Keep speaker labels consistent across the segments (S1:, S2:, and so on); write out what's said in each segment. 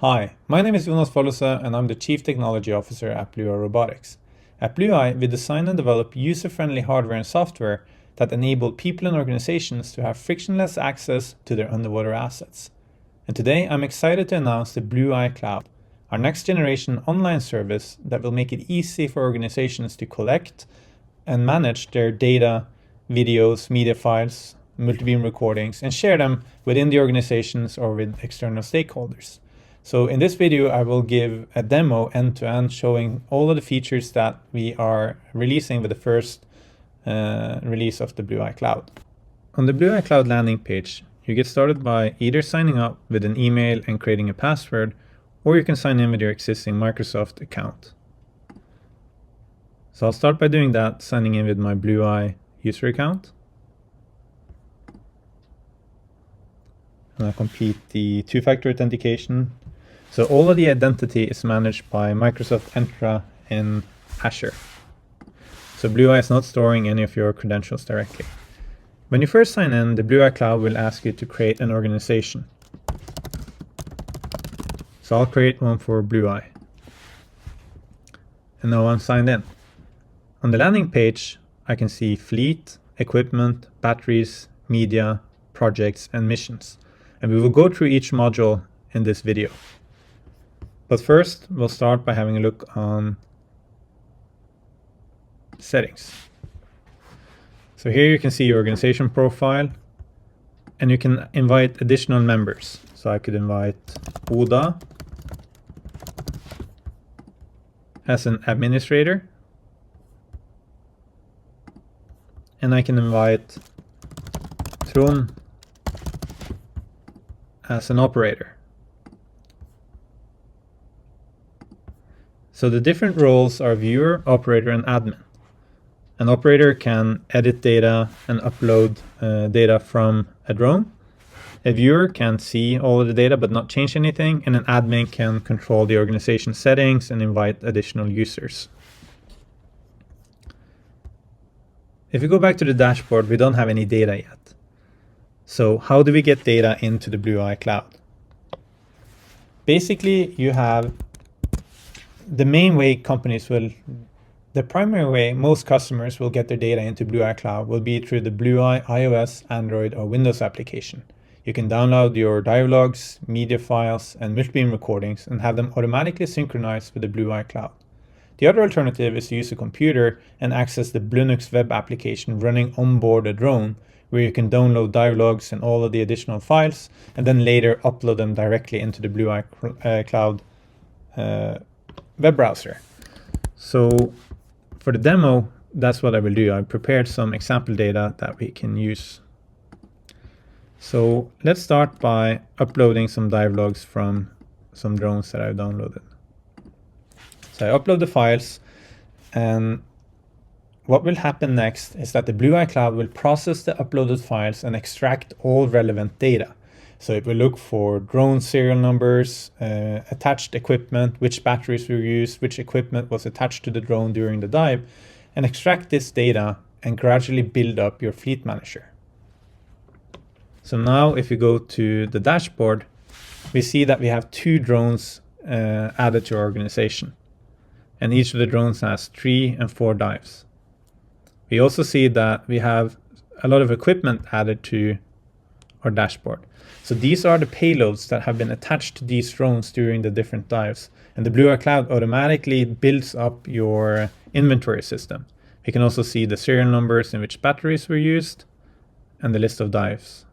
S1: Hi, my name is Jonas and I'm the Chief Technology Officer at Blueye Robotics. At Blueye, we design and develop user-friendly hardware and software that enable people and organizations to have frictionless access to their underwater assets. And today I'm excited to announce the Blueye Cloud, our next generation online service that will make it easy for organizations to collect and manage their data, videos, media files, multi-beam recordings, and share them within the organizations or with external stakeholders. So in this video, I will give a demo end-to-end showing all of the features that we are releasing with the first release of the Blueye Cloud. On the Blueye Cloud landing page, you get started by either signing up with an email and creating a password, or you can sign in with your existing Microsoft account. So I'll start by doing that, signing in with my Blueye user account. And I'll complete the two-factor authentication. So all of the identity is managed by Microsoft Entra in Azure. So Blueye is not storing any of your credentials directly. When you first sign in, the Blueye Cloud will ask you to create an organization. So I'll create one for Blueye. And now I'm signed in. On the landing page, I can see fleet, equipment, batteries, media, projects, and missions. And we will go through each module in this video. But first, we'll start by having a look on settings. So here you can see your organization profile, and you can invite additional members. So I could invite Oda as an administrator, and I can invite Trond as an operator. So the different roles are viewer, operator, and admin. An operator can edit data and upload data from a drone. A viewer can see all of the data but not change anything, and an admin can control the organization settings and invite additional users. If we go back to the dashboard, we don't have any data yet. So how do we get data into the Blueye Cloud? Basically, you have the main way the primary way most customers will get their data into Blueye Cloud will be through the Blueye iOS, Android, or Windows application. You can download your dialogues, media files, and multi-beam recordings and have them automatically synchronized with the Blueye Cloud. The other alternative is to use a computer and access the Linux web application running onboard a drone, where you can download dialogues and all of the additional files, and then later upload them directly into the Blueye Cloud web browser. So for the demo, that's what I will do. I prepared some example data that we can use. So let's start by uploading some dialogues from some drones that I've downloaded. So I upload the files, and what will happen next is that the Blueye Cloud will process the uploaded files and extract all relevant data. So it will look for drone serial numbers, attached equipment, which batteries were used, which equipment was attached to the drone during the dive, and extract this data and gradually build up your fleet manager. So now if you go to the dashboard, we see that we have 2 drones added to our organization. And each of the drones has 3 and 4 dives. We also see that we have a lot of equipment added to our dashboard. So these are the payloads that have been attached to these drones during the different dives. And the Blueye Cloud automatically builds up your inventory system. We can also see the serial numbers in which batteries were used and the list of dives.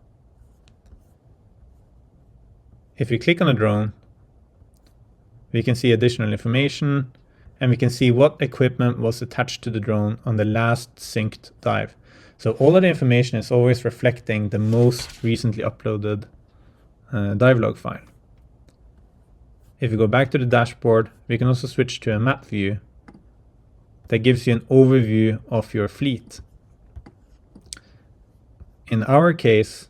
S1: If we click on a drone, we can see additional information, and we can see what equipment was attached to the drone on the last synced dive. So all of the information is always reflecting the most recently uploaded dive log file. If we go back to the dashboard, we can also switch to a map view that gives you an overview of your fleet. In our case,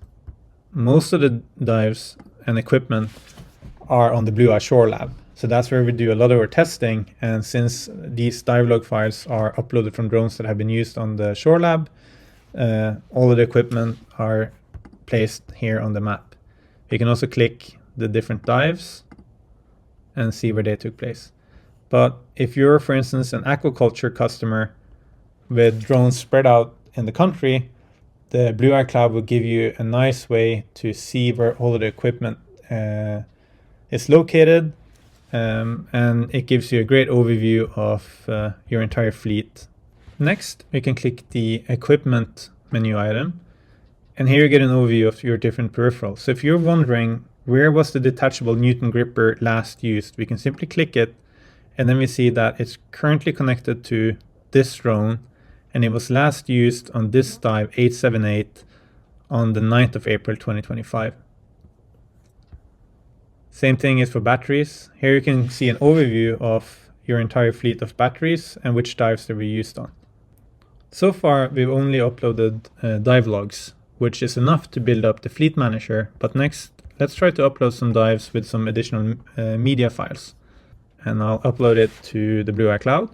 S1: most of the dives and equipment are on the Blueye Shore Lab. So that's where we do a lot of our testing. And since these dive log files are uploaded from drones that have been used on the Shore Lab, all of the equipment are placed here on the map. You can also click the different dives and see where they took place. But if you're, for instance, an aquaculture customer with drones spread out in the country, the Blueye Cloud will give you a nice way to see where all of the equipment is located, and it gives you a great overview of your entire fleet. Next, we can click the equipment menu item, and here you get an overview of your different peripherals. So if you're wondering where was the detachable Newton gripper last used, we can simply click it, and then we see that it's currently connected to this drone, and it was last used on this dive 878 on the 9th of April 2025. Same thing is for batteries. Here you can see an overview of your entire fleet of batteries and which dives they were used on. So far we've only uploaded dive logs, which is enough to build up the fleet manager, but next let's try to upload some dives with some additional media files. And I'll upload it to the Blueye Cloud.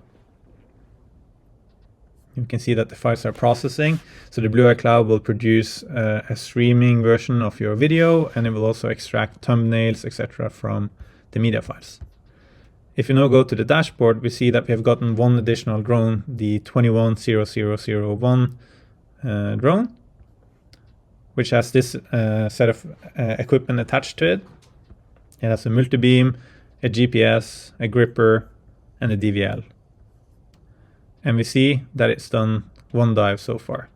S1: You can see that the files are processing. So the Blueye Cloud will produce a streaming version of your video, and it will also extract thumbnails, etc. from the media files. If you now go to the dashboard, we see that we have gotten one additional drone, the 210001 drone, which has this set of equipment attached to it. It has a multi-beam, a GPS, a gripper, and a DVL. And we see that it's done one dive so far.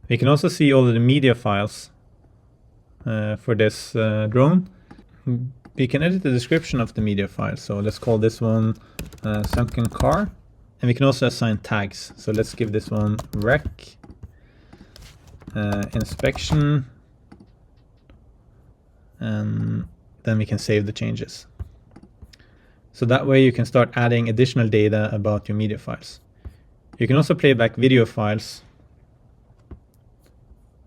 S1: We can also see all of the media files for this drone. We can edit the description of the media file. So let's call this one sunken car. And we can also assign tags. So let's give this one wreck, inspection, and then we can save the changes. So that way you can start adding additional data about your media files. You can also play back video files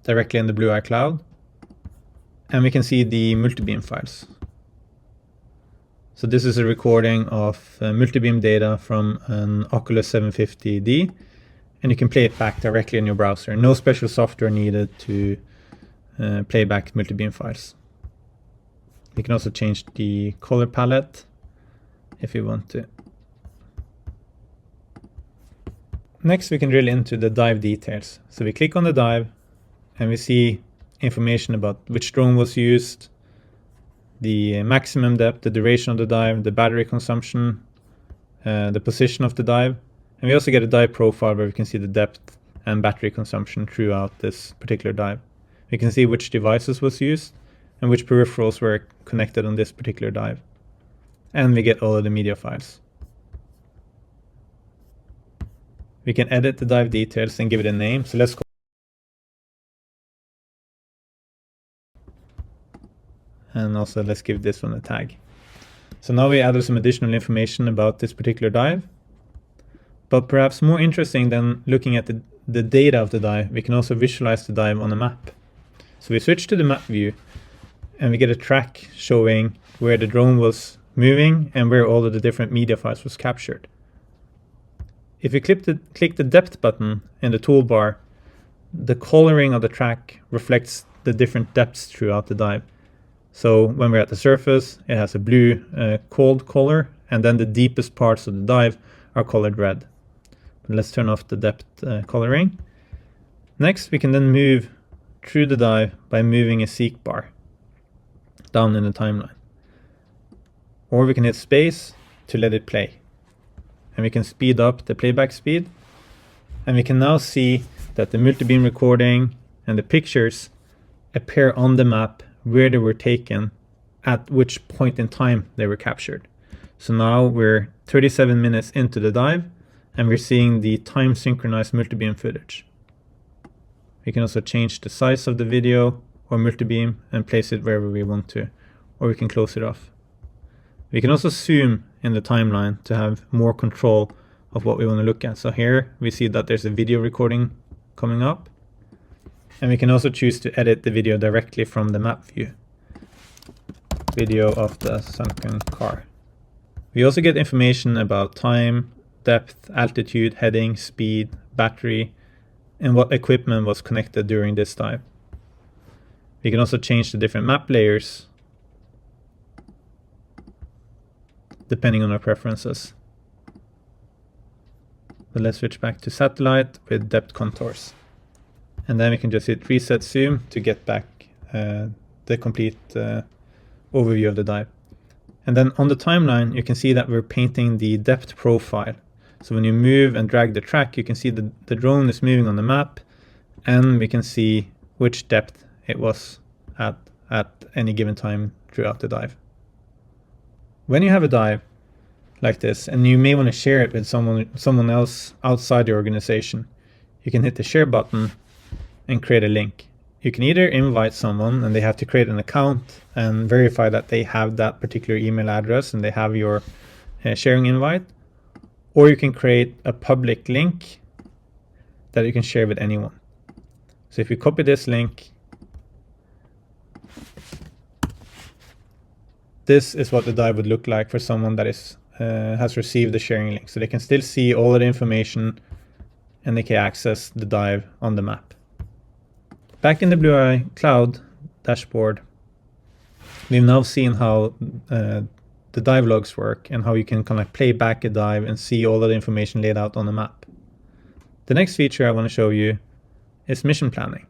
S1: directly in the Blueye Cloud. And we can see the multi-beam files. So this is a recording of multi-beam data from an Oculus 750D. And you can play it back directly in your browser. No special software needed to play back multi-beam files. You can also change the color palette if you want to. Next, we can drill into the dive details. So we click on the dive and we see information about which drone was used, the maximum depth, the duration of the dive, the battery consumption, the position of the dive. And we also get a dive profile where we can see the depth and battery consumption throughout this particular dive. We can see which devices was used and which peripherals were connected on this particular dive. And we get all of the media files. We can edit the dive details and give it a name. So let's go. And also let's give this one a tag. So now we added some additional information about this particular dive. But perhaps more interesting than looking at the data of the dive, we can also visualize the dive on a map. So we switch to the map view and we get a track showing where the drone was moving and where all of the different media files was captured. If you click the depth button in the toolbar, the coloring of the track reflects the different depths throughout the dive. So when we're at the surface, it has a blue cold color, and then the deepest parts of the dive are colored red. But let's turn off the depth coloring. Next, we can then move through the dive by moving a seek bar down in the timeline. Or we can hit space to let it play. And we can speed up the playback speed. And we can now see that the multi-beam recording and the pictures appear on the map where they were taken, at which point in time they were captured. So now we're 37 minutes into the dive and we're seeing the time synchronized multi-beam footage. We can also change the size of the video or multi-beam and place it wherever we want to, or we can close it off. We can also zoom in the timeline to have more control of what we want to look at. So here we see that there's a video recording coming up. And we can also choose to edit the video directly from the map view. Video of the sunken car. We also get information about time, depth, altitude, heading, speed, battery, and what equipment was connected during this dive. We can also change the different map layers depending on our preferences. But let's switch back to satellite with depth contours. And then we can just hit reset zoom to get back the complete overview of the dive. And then on the timeline, you can see that we're painting the depth profile. So when you move and drag the track, you can see the drone is moving on the map, and we can see which depth it was at any given time throughout the dive. When you have a dive like this, and you may want to share it with someone else outside your organization, you can hit the share button and create a link. You can either invite someone and they have to create an account and verify that they have that particular email address and they have your sharing invite, or you can create a public link that you can share with anyone. So if you copy this link, this is what the dive would look like for someone that has received the sharing link. So they can still see all of the information and they can access the dive on the map. Back in the Blueye Cloud dashboard, we've now seen how the dive logs work and how you can kind of play back a dive and see all of the information laid out on the map. The next feature I want to show you is mission planning.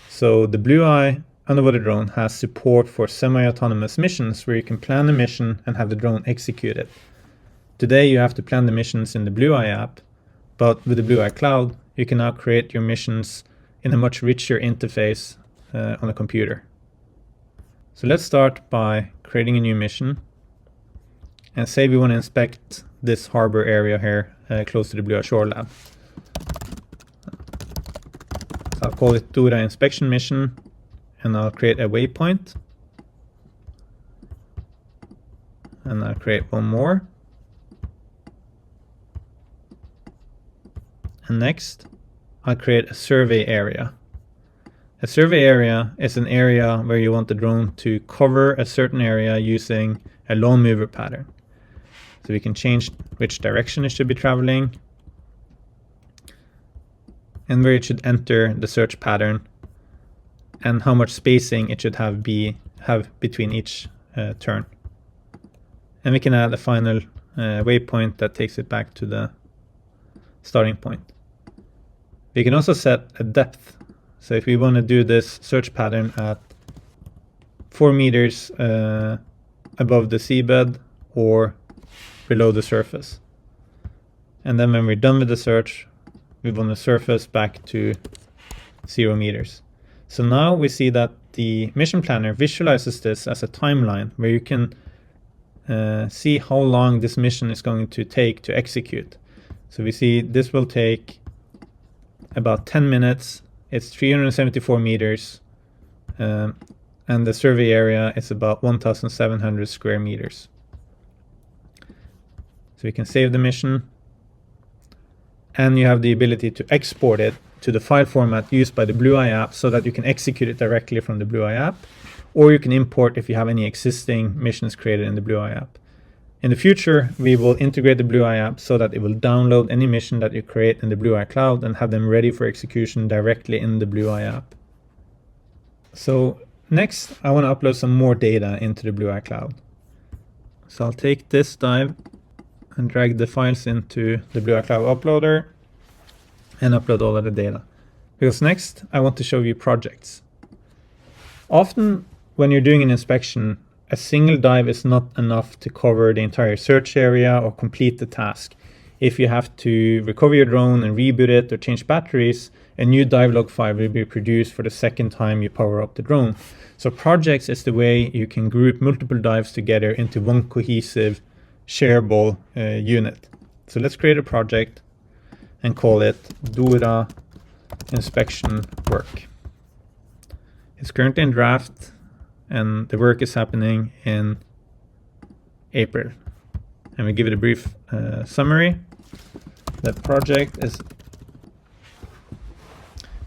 S1: So the Blueye underwater drone has support for semi-autonomous missions where you can plan a mission and have the drone execute it. Today you have to plan the missions in the Blueye app, but with the Blueye Cloud, you can now create your missions in a much richer interface on a computer. So let's start by creating a new mission, and say we want to inspect this harbor area here close to the Blueye Shore Lab. So I'll call it Dora Inspection Mission, and I'll create a waypoint, and I'll create one more, and next I'll create a survey area. A survey area is an area where you want the drone to cover a certain area using a lone mover pattern. So we can change which direction it should be traveling and where it should enter the search pattern and how much spacing it should have between each turn. And we can add a final waypoint that takes it back to the starting point. We can also set a depth. So if we want to do this search pattern at 4 meters above the seabed or below the surface. And then when we're done with the search, we want to surface back to 0 meters. So now we see that the mission planner visualizes this as a timeline where you can see how long this mission is going to take to execute. So we see this will take about 10 minutes. It's 374 meters, and the survey area is about 1,700 square meters. So we can save the mission, and you have the ability to export it to the file format used by the Blueye app so that you can execute it directly from the Blueye app, or you can import if you have any existing missions created in the Blueye app. In the future, we will integrate the Blueye app so that it will download any mission that you create in the Blueye Cloud and have them ready for execution directly in the Blueye app. So next, I want to upload some more data into the Blueye Cloud. So I'll take this dive and drag the files into the Blueye Cloud uploader and upload all of the data. Because next, I want to show you projects. Often, when you're doing an inspection, a single dive is not enough to cover the entire search area or complete the task. If you have to recover your drone and reboot it or change batteries, a new dive log file will be produced for the second time you power up the drone. So projects is the way you can group multiple dives together into one cohesive, shareable unit. So let's create a project and call it Dora Inspection Work. It's currently in draft, and the work is happening in April. And we give it a brief summary. The project is,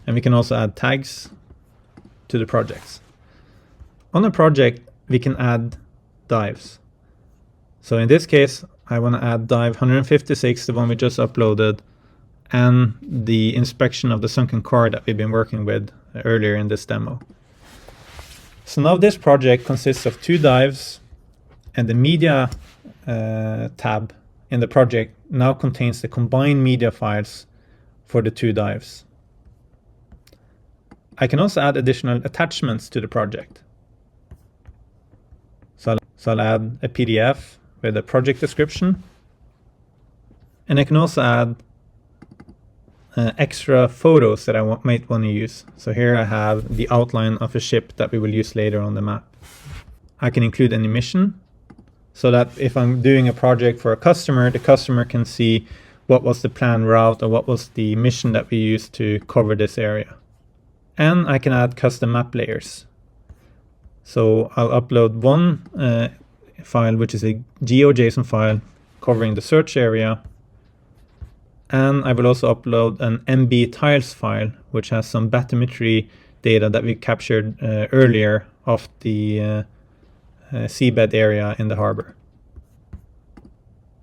S1: and we can also add tags to the projects. On a project, we can add dives. So in this case, I want to add dive 156, the one we just uploaded, and the inspection of the sunken car that we've been working with earlier in this demo. So now this project consists of 2 dives, and the media tab in the project now contains the combined media files for the 2 dives. I can also add additional attachments to the project. So I'll add a PDF with a project description. And I can also add extra photos that I might want to use. So here I have the outline of a ship that we will use later on the map. I can include an emission so that if I'm doing a project for a customer, the customer can see what was the planned route or what was the mission that we used to cover this area. And I can add custom map layers. So I'll upload one file, which is a GeoJSON file covering the search area. And I will also upload an MB tiles file, which has some bathymetry data that we captured earlier of the seabed area in the harbor.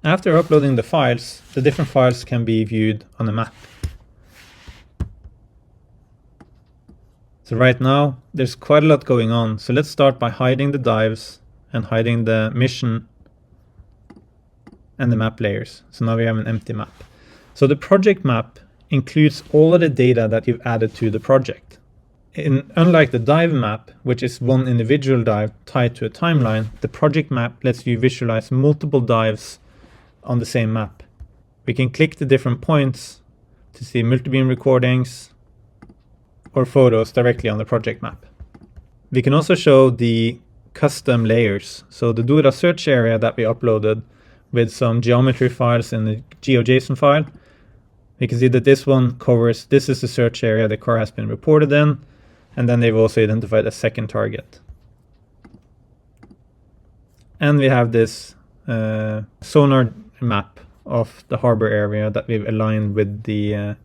S1: After uploading the files, the different files can be viewed on a map. So right now, there's quite a lot going on. So let's start by hiding the dives and hiding the mission and the map layers. So now we have an empty map. So the project map includes all of the data that you've added to the project. Unlike the dive map, which is one individual dive tied to a timeline, the project map lets you visualize multiple dives on the same map. We can click the different points to see multi-beam recordings or photos directly on the project map. We can also show the custom layers. So the Dura search area that we uploaded with some geometry files in the GeoJSON file, we can see that this one covers, this is the search area the car has been reported in, and then they've also identified a second target. And we have this sonar map of the harbor area that we've aligned with the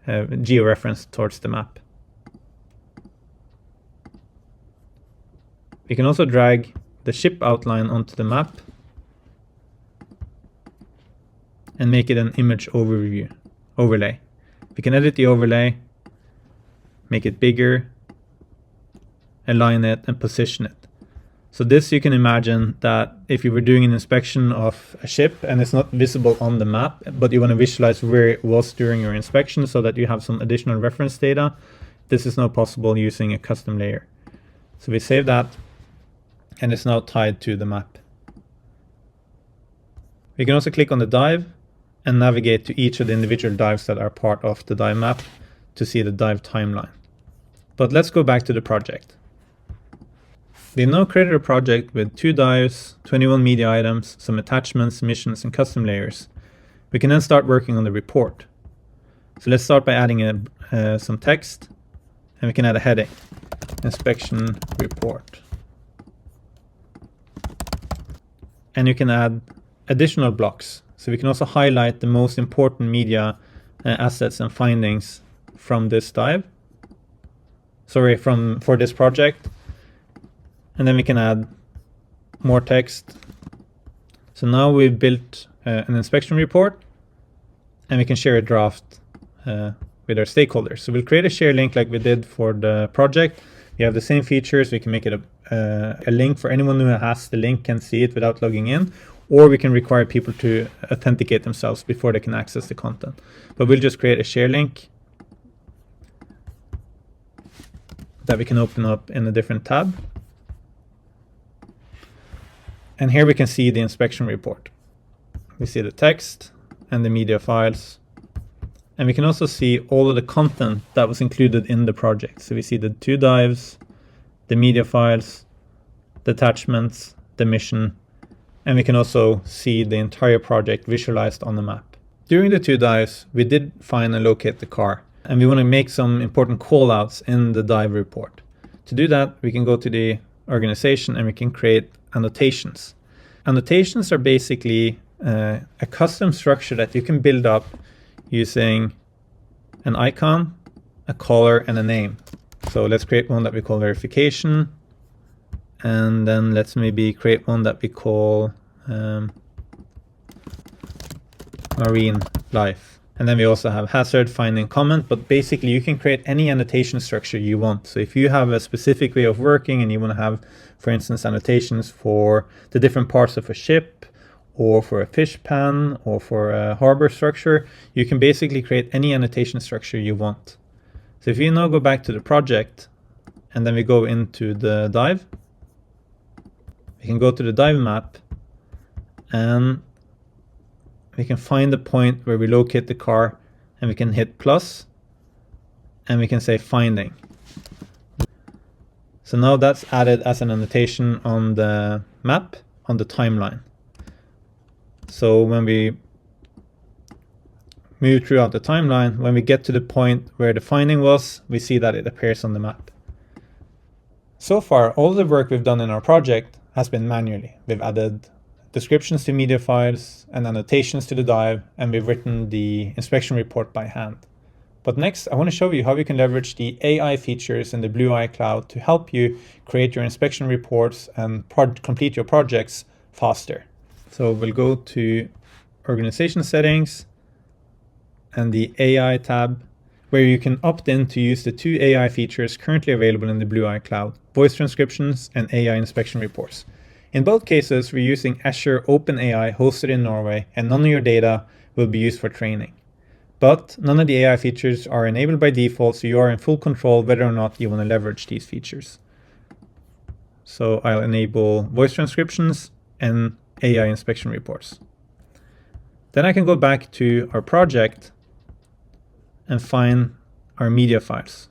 S1: georeference towards the map. We can also drag the ship outline onto the map and make it an image overlay. We can edit the overlay, make it bigger, align it, and position it. So this, you can imagine that if you were doing an inspection of a ship and it's not visible on the map, but you want to visualize where it was during your inspection so that you have some additional reference data, this is now possible using a custom layer. So we save that, and it's now tied to the map. We can also click on the dive and navigate to each of the individual dives that are part of the dive map to see the dive timeline. But let's go back to the project. We've now created a project with 2 dives, 21 media items, some attachments, missions, and custom layers. We can then start working on the report. So let's start by adding some text, and we can add a heading, inspection report. And you can add additional blocks. So we can also highlight the most important media assets and findings from this dive. For this project. And then we can add more text. So now we've built an inspection report, and we can share a draft with our stakeholders. So we'll create a share link like we did for the project. We have the same features. We can make it a link for anyone who has the link can see it without logging in, or we can require people to authenticate themselves before they can access the content. But we'll just create a share link that we can open up in a different tab. And here we can see the inspection report. We see the text and the media files. And we can also see all of the content that was included in the project. So we see the 2 dives, the media files, the attachments, the mission, and we can also see the entire project visualized on the map. During the 2 dives, we did find and locate the car, and we want to make some important callouts in the dive report. To do that, we can go to the organization and we can create annotations. Annotations are basically a custom structure that you can build up using an icon, a color, and a name. So let's create one that we call verification, and then let's maybe create one that we call marine life. And then we also have hazard, finding, comment, but basically you can create any annotation structure you want. So if you have a specific way of working and you want to have, for instance, annotations for the different parts of a ship, or for a fish pan or for a harbor structure. You can basically create any annotation structure you want. So if you now go back to the project and then we go into the dive, we can go to the dive map and we can find the point where we locate the car, and we can hit plus and we can say finding. So now that's added as an annotation on the map on the timeline. So when we move throughout the timeline, when we get to the point where the finding was, we see that it appears on the map. So far, all the work we've done in our project has been manually. We've added descriptions to media files and annotations to the dive, and we've written the inspection report by hand. But next, I want to show you how you can leverage the AI features in the Blueye Cloud to help you create your inspection reports and complete your projects faster. So we'll go to Organization Settings and the AI tab, where you can opt in to use the two AI features currently available in the Blueye Cloud: voice transcriptions and AI inspection reports. In both cases, we're using Azure OpenAI hosted in Norway, and none of your data will be used for training. But none of the AI features are enabled by default, so you are in full control whether or not you want to leverage these features. So I'll enable voice transcriptions and AI inspection reports. Then I can go back to our project and find our media files.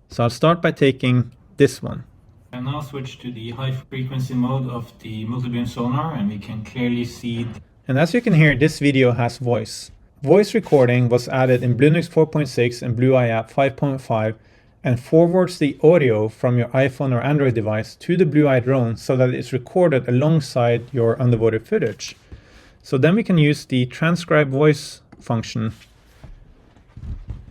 S1: So I'll start by taking this one.
S2: I now switch to the high frequency mode of the multi-beam sonar, and we can clearly see.
S1: And as you can hear, this video has voice. Voice recording was added in Bluenix 4.6 and Blueye app 5.5 and forwards the audio from your iPhone or Android device to the Blueye drone so that it's recorded alongside your underwater footage. So then we can use the transcribe voice function,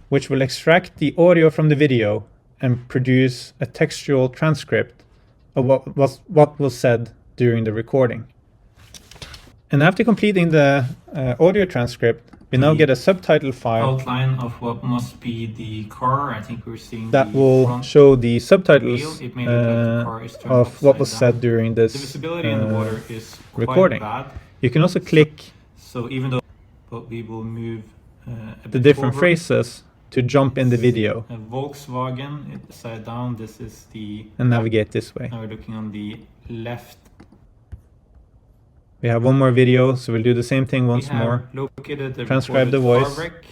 S1: which will extract the audio from the video and produce a textual transcript of what was said during the recording. And after completing the audio transcript, we now get a subtitle file
S2: Outline of what must be the car. I think we're seeing
S1: that will show the subtitles of what was said during this
S2: the visibility in the water is
S1: recording.
S2: Bad.
S1: You can also click
S2: so even though we will move
S1: the different phrases to jump in the video.
S2: A Volkswagen, it's side down. This is the
S1: and navigate this way.
S2: Now we're looking on the left.
S1: We have one more video, so we'll do the same thing once more.
S2: Located the
S1: transcribe the voice.
S2: Fabric.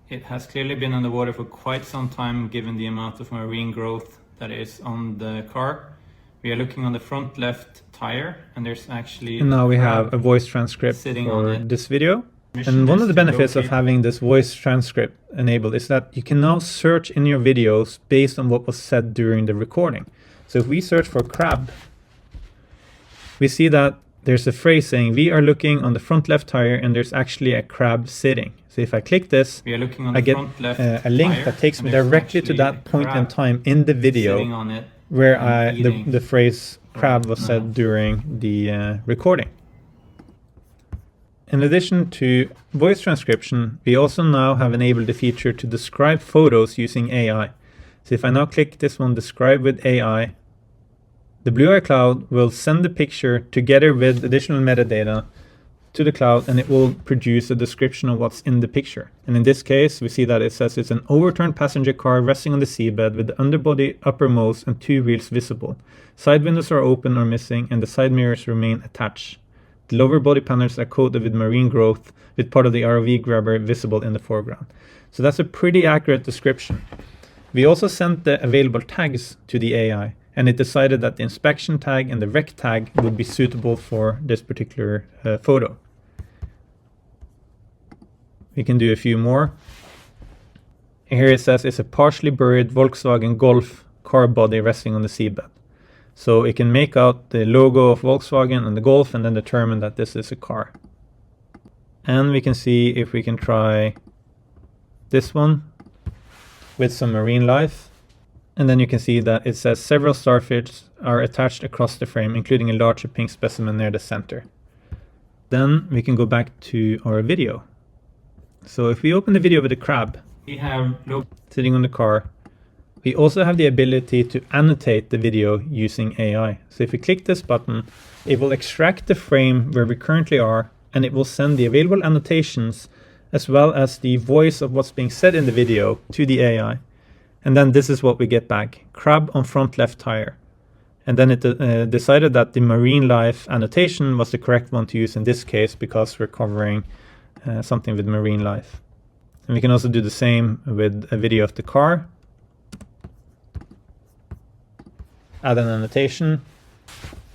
S2: It has clearly been on the water for quite some time, given the amount of marine growth that is on the car. We are looking on the front left tire, and there's actually.
S1: And now we have a voice transcript for this video. And one of the benefits of having this voice transcript enabled is that you can now search in your videos based on what was said during the recording. So if we search for crab, we see that there's a phrase saying we are looking on the front left tire and there's actually a crab sitting. So if I click this, I get a link that takes me directly to that point in time in the video where the phrase crab was said during the recording. In addition to voice transcription, we also now have enabled the feature to describe photos using AI. So if I now click this one, describe with AI, the Blueye Cloud will send the picture together with additional metadata to the cloud, and it will produce a description of what's in the picture. And in this case, we see that it says it's an overturned passenger car resting on the seabed with the underbody uppermost and two wheels visible. Side windows are open or missing, and the side mirrors remain attached. The lower body panels are coated with marine growth, with part of the ROV grabber visible in the foreground. So that's a pretty accurate description. We also sent the available tags to the AI, and it decided that the inspection tag and the rec tag would be suitable for this particular photo. We can do a few more. Here it says it's a partially buried Volkswagen Golf car body resting on the seabed. So it can make out the logo of Volkswagen and the Golf and then determine that this is a car. And we can see if we can try this one with some marine life. And then you can see that it says several starfish are attached across the frame, including a larger pink specimen near the center. Then we can go back to our video. So if we open the video with the crab
S2: we have
S1: sitting on the car, We also have the ability to annotate the video using AI. So if we click this button, it will extract the frame where we currently are, and it will send the available annotations as well as the voice of what's being said in the video to the AI. And then this is what we get back: crab on front left tire. And then it decided that the marine life annotation was the correct one to use in this case because we're covering something with marine life. And we can also do the same with a video of the car. Add an annotation,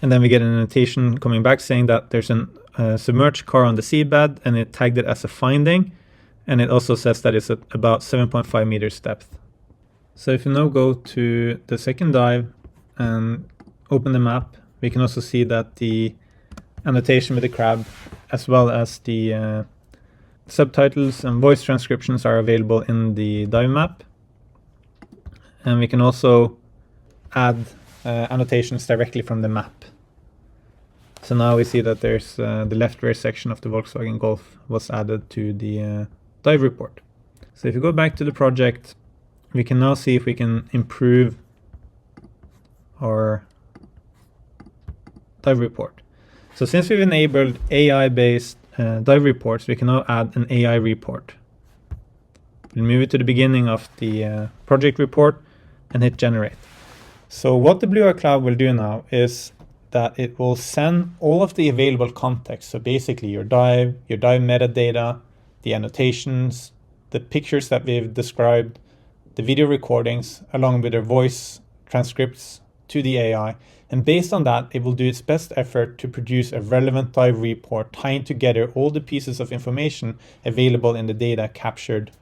S1: and then we get an annotation coming back saying that there's a submerged car on the seabed, and it tagged it as a finding, and it also says that it's at about 7.5 meters depth. So if you now go to the second dive and open the map, we can also see that the annotation with the crab as well as the subtitles and voice transcriptions are available in the dive map, and we can also add annotations directly from the map. So now we see that there's the left rear section of the Volkswagen Golf was added to the dive report. So if you go back to the project, we can now see if we can improve our dive report. So since we've enabled AI-based dive reports, we can now add an AI report. We'll move it to the beginning of the project report and hit generate. So what the Blueye Cloud will do now is that it will send all of the available context. So basically your dive metadata, the annotations, the pictures that we've described, the video recordings, along with their voice transcripts to the AI. And based on that, it will do its best effort to produce a relevant dive report tying together all the pieces of information available in the data captured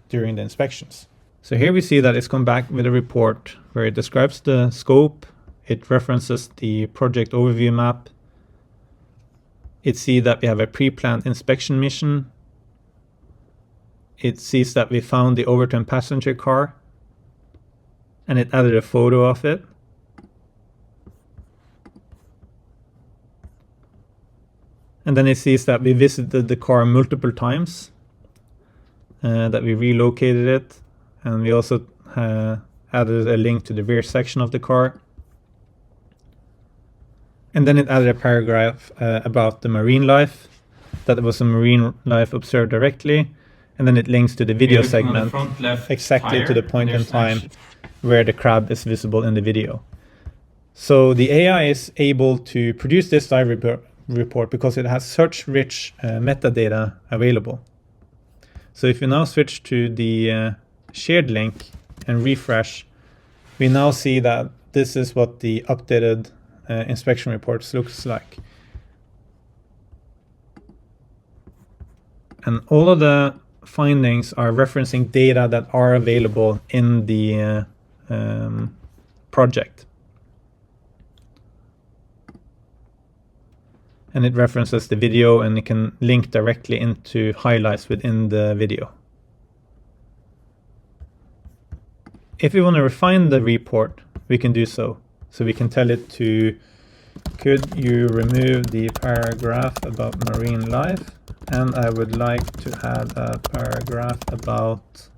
S1: during the inspections. So here we see that it's come back with a report where it describes the scope, it references the project overview map, it sees that we have a pre-planned inspection mission, it sees that we found the overturned passenger car, and it added a photo of it. And then it sees that we visited the car multiple times, that we relocated it, and we also added a link to the rear section of the car. And then it added a paragraph about the marine life, that there was a marine life observed directly, and then it links to the video segment exactly to the point in time where the crab is visible in the video. So the AI is able to produce this dive report because it has such rich metadata available. So if you now switch to the shared link and refresh, we now see that this is what the updated inspection reports looks like. And all of the findings are referencing data that are available in the project. And it references the video, and it can link directly into highlights within the video. If we want to refine the report, we can do so. So we can tell it to, could you remove the paragraph about marine life? And I would like to add a paragraph about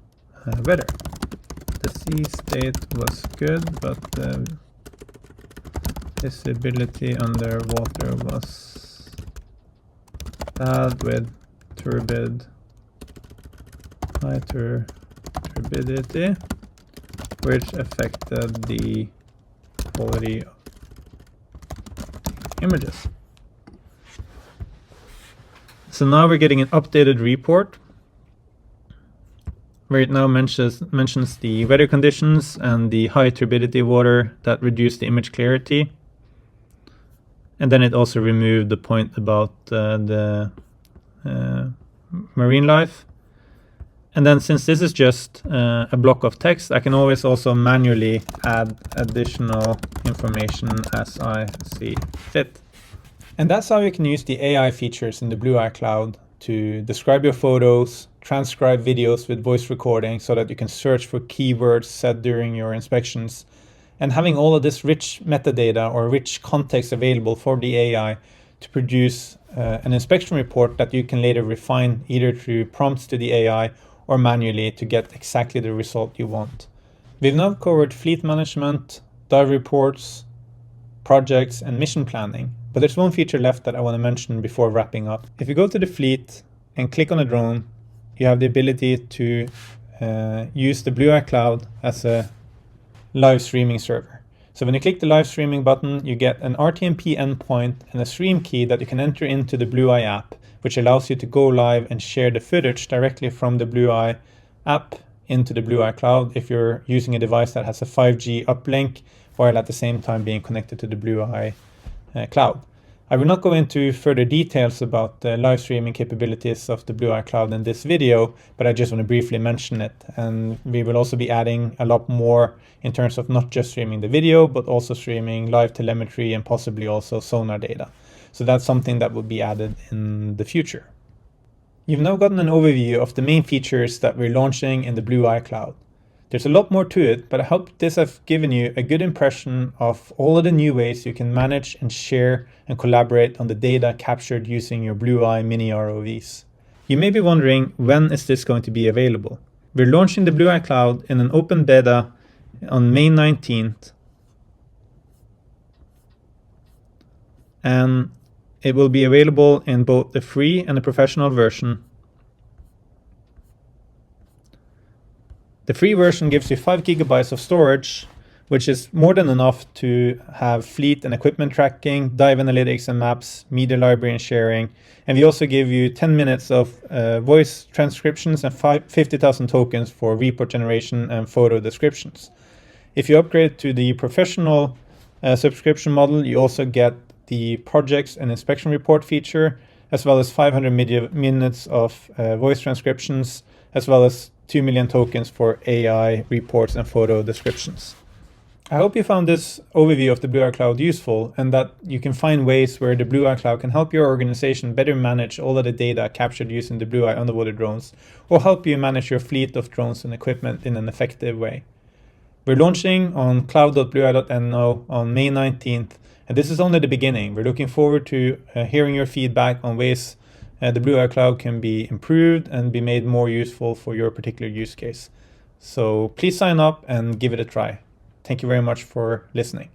S1: weather. The sea state was good, but the visibility underwater was bad with high turbidity, which affected the quality of images. So now we're getting an updated report where it now mentions the weather conditions and the high turbidity water that reduced the image clarity. And then it also removed the point about the marine life. And then since this is just a block of text, I can always also manually add additional information as I see fit. And that's how you can use the AI features in the Blueye Cloud to describe your photos, transcribe videos with voice recording so that you can search for keywords said during your inspections, and having all of this rich metadata or rich context available for the AI to produce an inspection report that you can later refine either through prompts to the AI or manually to get exactly the result you want. We've now covered fleet management, dive reports, projects, and mission planning, but there's one feature left that I want to mention before wrapping up. If you go to the fleet and click on a drone, you have the ability to use the Blueye Cloud as a live streaming server. So when you click the live streaming button, you get an RTMP endpoint and a stream key that you can enter into the Blueye app, which allows you to go live and share the footage directly from the Blueye app into the Blueye Cloud if you're using a device that has a 5G uplink while at the same time being connected to the Blueye Cloud. I will not go into further details about the live streaming capabilities of the Blueye Cloud in this video, but I just want to briefly mention it. And we will also be adding a lot more in terms of not just streaming the video, but also streaming live telemetry and possibly also sonar data. So that's something that will be added in the future. You've now gotten an overview of the main features that we're launching in the Blueye Cloud. There's a lot more to it, but I hope this has given you a good impression of all of the new ways you can manage and share and collaborate on the data captured using your Blueye mini ROVs. You may be wondering, when is this going to be available? We're launching the Blueye Cloud in an open beta on May 19th. And it will be available in both the free and the professional version. The free version gives you 5 GB of storage, which is more than enough to have fleet and equipment tracking, dive analytics and maps, media library and sharing. And we also give you 10 minutes of voice transcriptions and 50,000 tokens for report generation and photo descriptions. If you upgrade to the professional subscription model, you also get the projects and inspection report feature, as well as 500 minutes of voice transcriptions, as well as 2 million tokens for AI reports and photo descriptions. I hope you found this overview of the Blueye Cloud useful, and that you can find ways where the Blueye Cloud can help your organization better manage all of the data captured using the Blueye underwater drones, or help you manage your fleet of drones and equipment in an effective way. We're launching on cloud.blueye.no on May 19th, and this is only the beginning. We're looking forward to hearing your feedback on ways the Blueye Cloud can be improved and be made more useful for your particular use case. So please sign up and give it a try. Thank you very much for listening.